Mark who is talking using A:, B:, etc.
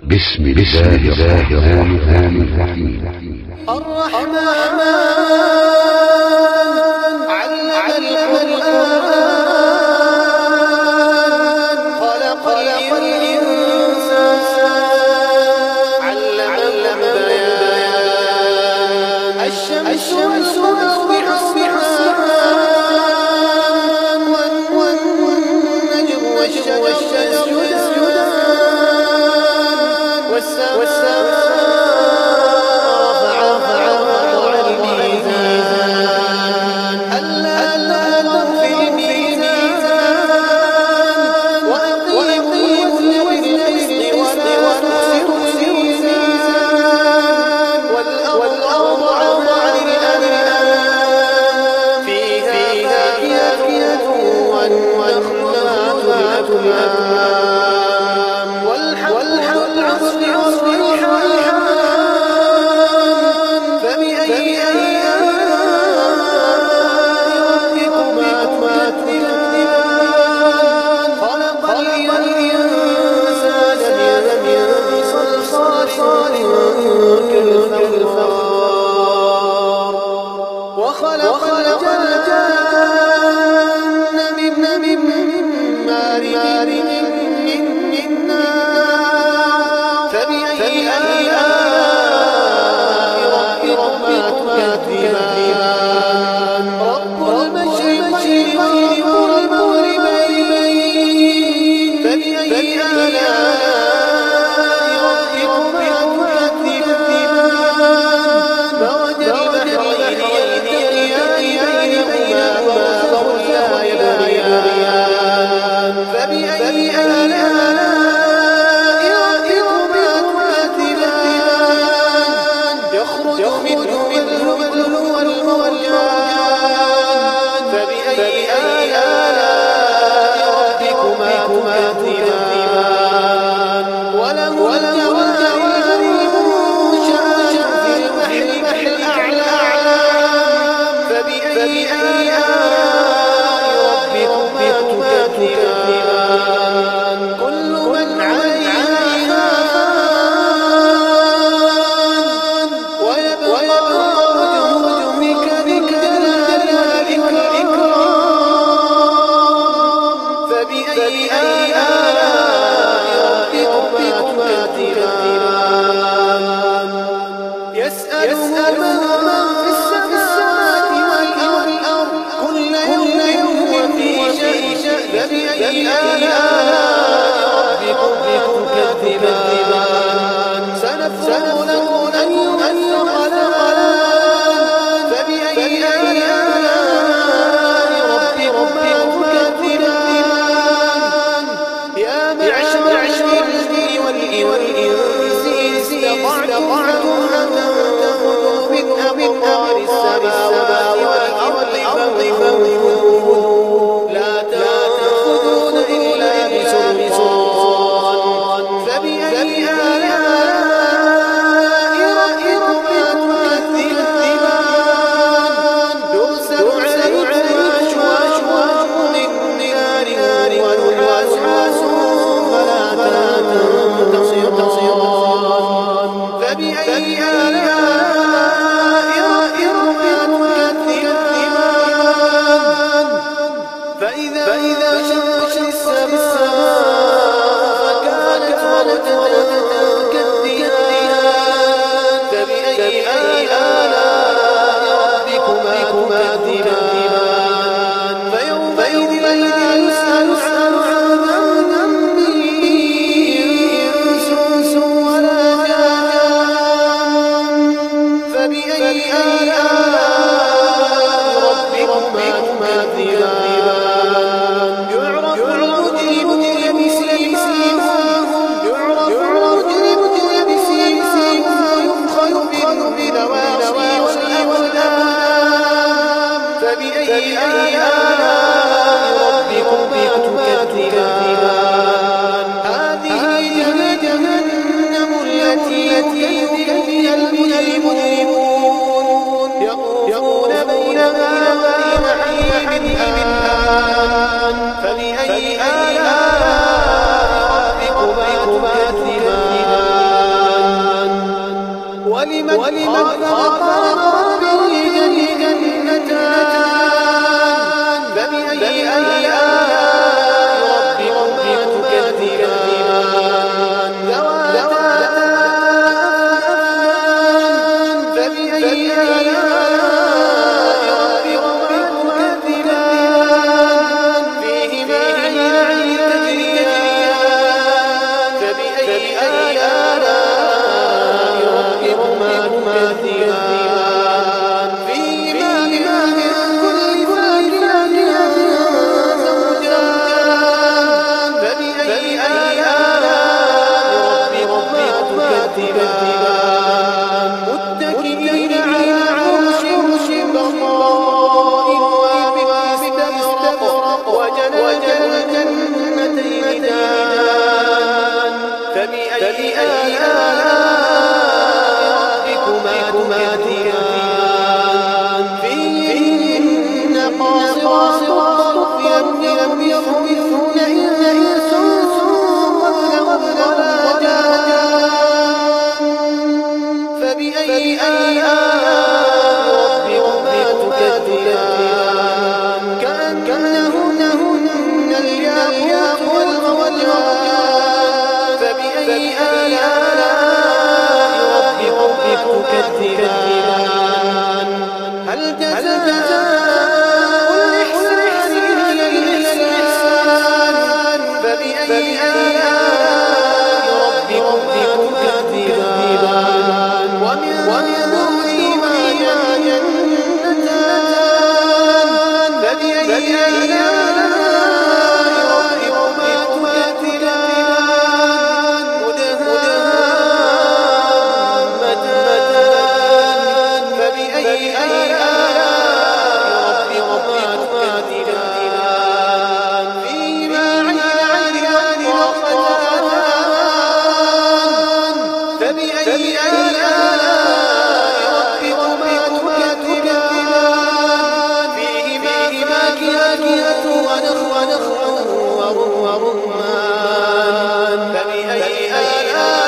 A: بسم الله الرحمن الرحيم.
B: الرحمن علم القرآن خلق الإنسان علم البيان الشمس والقمر بحسبان والنجم والشجر يسجدان والسماء رفعها الميزان ألا تطغوا في الميزان وأقيموا بالقسط ولا تخسروا الميزان والأرض وضعها للأنام فيها فاكهة والنخل ذات الأكمام والحب والريحان فبأي آلاء ربكما تكذبان خلق الإنسان من صلصال كالفخار وخلق الجن من مارج من نار فبأي آلاء ولمن خاف ربه جنتان فبأي آلاء ربكما تكذبان ذواتا أفنان فبأي آلاء ربكما تكذبان فيهما عينان تجريان فبأي آلاء ربكما تكذبان فيهما من كل فاكهة زوجان فبأي آلاء ربكما تكذبان متكئين على عرش بطائنها من استبرق وجنى الجنتين دان فبأي آلاء ربكما تكذبان فيهن قاصرات الطرف لم يطمثهن إنس قبلهم ولا جان فبأي آلاء ربكما تكذبان كأنهن الياقوت والمرجان فبأي آلاء ربكما تكذبان هل جزاء الإحسان إلا الإحسان فبأي آلاء ربكما تكذبان ومن دونهما جنتان فبأي آلاء ربكما تكذبان مدهامتان فبأي آلاء ربكما تكذبان فيهما عينان نضاختان فبأي آلاء ربكما تكذبان فيهما فاكهة ونخل ورمان فبأي آلاء